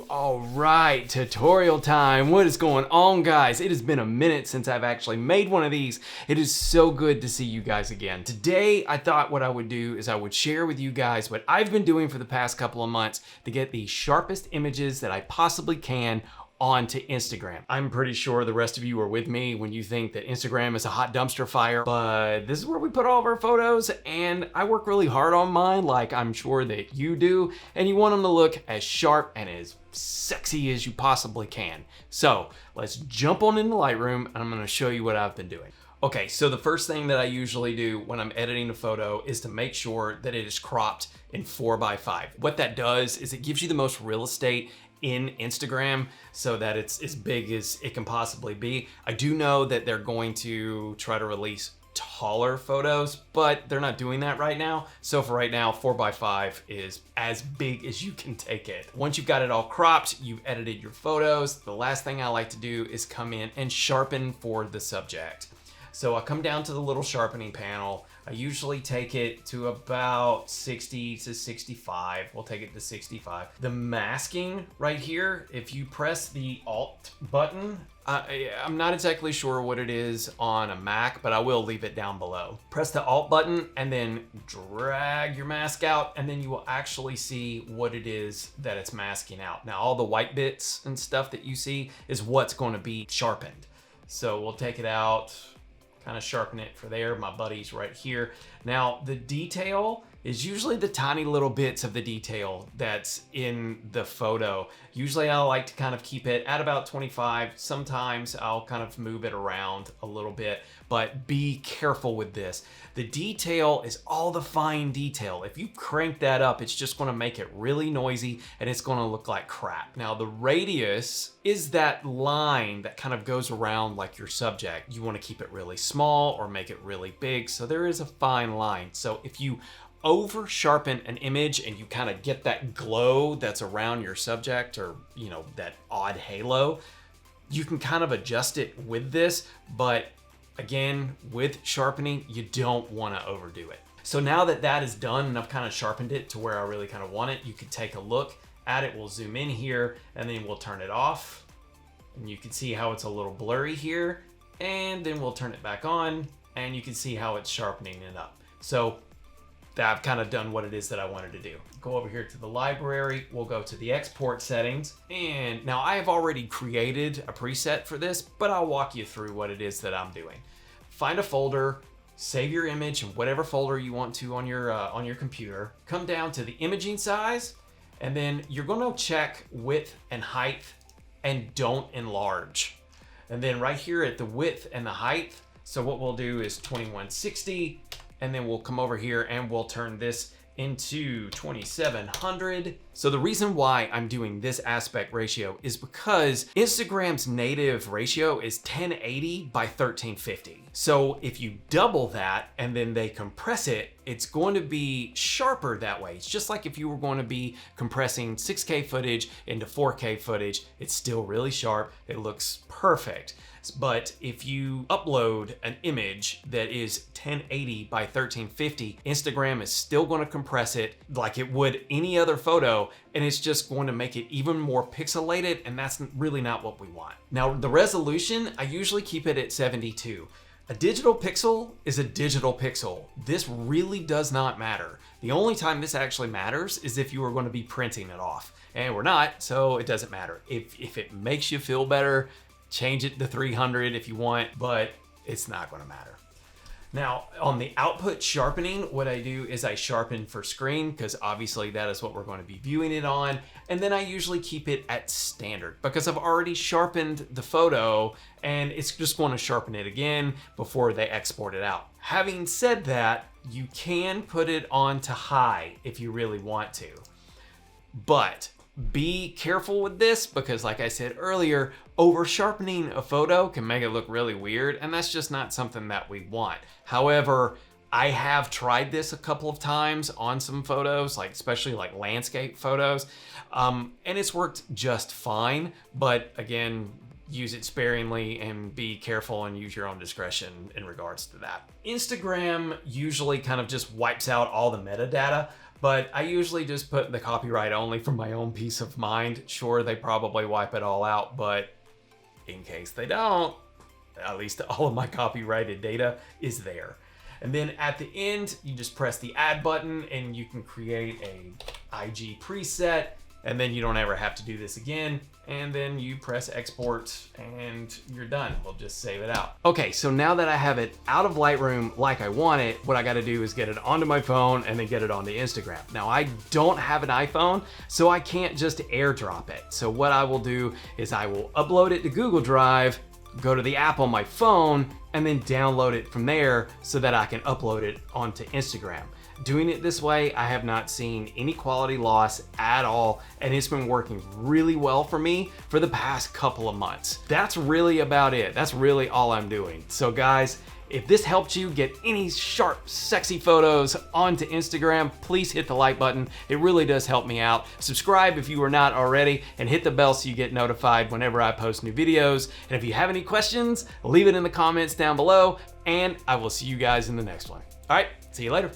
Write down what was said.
All right, tutorial time. What is going on, guys? It has been a minute since I've actually made one of these. It is so good to see you guys again. Today, I thought what I would do is I would share with you guys what I've been doing for the past couple of months to get the sharpest images that I possibly can onto Instagram. I'm pretty sure the rest of you are with me when you think that Instagram is a hot dumpster fire, but this is where we put all of our photos, and I work really hard on mine, like I'm sure that you do, and you want them to look as sharp and as sexy as you possibly can. So let's jump on into Lightroom, and I'm gonna show you what I've been doing. Okay, so the first thing that I usually do when I'm editing a photo is to make sure that it is cropped in 4:5. What that does is it gives you the most real estate in Instagram so that it's as big as it can possibly be. I do know that they're going to try to release taller photos, but they're not doing that right now. So for right now, 4:5 is as big as you can take it. Once you've got it all cropped, you've edited your photos, the last thing I like to do is come in and sharpen for the subject. So I come down to the little sharpening panel. I usually take it to about 60 to 65. We'll take it to 65. The masking right here, if you press the Alt button, I'm not exactly sure what it is on a Mac, but I will leave it down below. Press the Alt button and then drag your mask out, and then you will actually see what it is that it's masking out. Now, all the white bits and stuff that you see is what's going to be sharpened. So we'll take it out, kind of sharpen it for there. My buddy's right here. Now, the detail is usually the tiny little bits of the detail that's in the photo. Usually I like to kind of keep it at about 25. Sometimes I'll kind of move it around a little bit, but be careful with this. The detail is all the fine detail. If you crank that up, it's just gonna make it really noisy and it's gonna look like crap. Now, the radius is that line that kind of goes around like your subject. You wanna keep it really small or make it really big, so there is a fine line. So if you over sharpen an image and you kind of get that glow that's around your subject, or you know, that odd halo, you can kind of adjust it with this, but again, with sharpening, you don't want to overdo it. So now that that is done and I've kind of sharpened it to where I really kind of want it, you can take a look at it. We'll zoom in here and then we'll turn it off, and you can see how it's a little blurry here, and then we'll turn it back on and you can see how it's sharpening it up. So I've kind of done what it is that I wanted to do. Go over here to the library, we'll go to the export settings, and now I have already created a preset for this, but I'll walk you through what it is that I'm doing. Find a folder, save your image in whatever folder you want to on your computer, come down to the imaging size, and then you're gonna check width and height and don't enlarge. And then right here at the width and the height, so what we'll do is 2160, and then we'll come over here and we'll turn this into 2700. So the reason why I'm doing this aspect ratio is because Instagram's native ratio is 1080 by 1350. So if you double that and then they compress it, it's going to be sharper that way. It's just like if you were going to be compressing 6K footage into 4K footage, it's still really sharp. It looks perfect. But if you upload an image that is 1080 by 1350, Instagram is still going to compress it like it would any other photo, and it's just going to make it even more pixelated, and that's really not what we want. Now, the resolution, I usually keep it at 72. A digital pixel is a digital pixel. This really does not matter. The only time this actually matters is if you are going to be printing it off, and we're not, so it doesn't matter. If it makes you feel better, change it to 300 if you want, but it's not going to matter. Now, on the output sharpening, what I do is I sharpen for screen, because obviously that is what we're going to be viewing it on. And then I usually keep it at standard because I've already sharpened the photo and it's just going to sharpen it again before they export it out. Having said that, you can put it on to high if you really want to, but be careful with this because, like I said earlier, over sharpening a photo can make it look really weird, and that's just not something that we want. However, I have tried this a couple of times on some photos, like especially like landscape photos, and it's worked just fine. But again, use it sparingly and be careful and use your own discretion in regards to that. Instagram usually kind of just wipes out all the metadata, But I usually just put the copyright only for my own peace of mind. Sure, they probably wipe it all out, but in case they don't, at least all of my copyrighted data is there. And then at the end, you just press the add button and you can create a IG preset, and then you don't ever have to do this again. And then you press export and you're done. We'll just save it out. Okay, so now that I have it out of Lightroom like I want it, what I gotta do is get it onto my phone and then get it onto Instagram. Now I don't have an iPhone, so I can't just airdrop it. So what I will do is I will upload it to Google Drive, go to the app on my phone, and then download it from there so that I can upload it onto Instagram. Doing it this way, I have not seen any quality loss at all, and it's been working really well for me for the past couple of months. That's really about it. That's really all I'm doing. So guys, if this helped you get any sharp, sexy photos onto Instagram, please hit the like button. It really does help me out. Subscribe if you are not already, and hit the bell so you get notified whenever I post new videos. And if you have any questions, leave it in the comments down below, and I will see you guys in the next one. All right, see you later.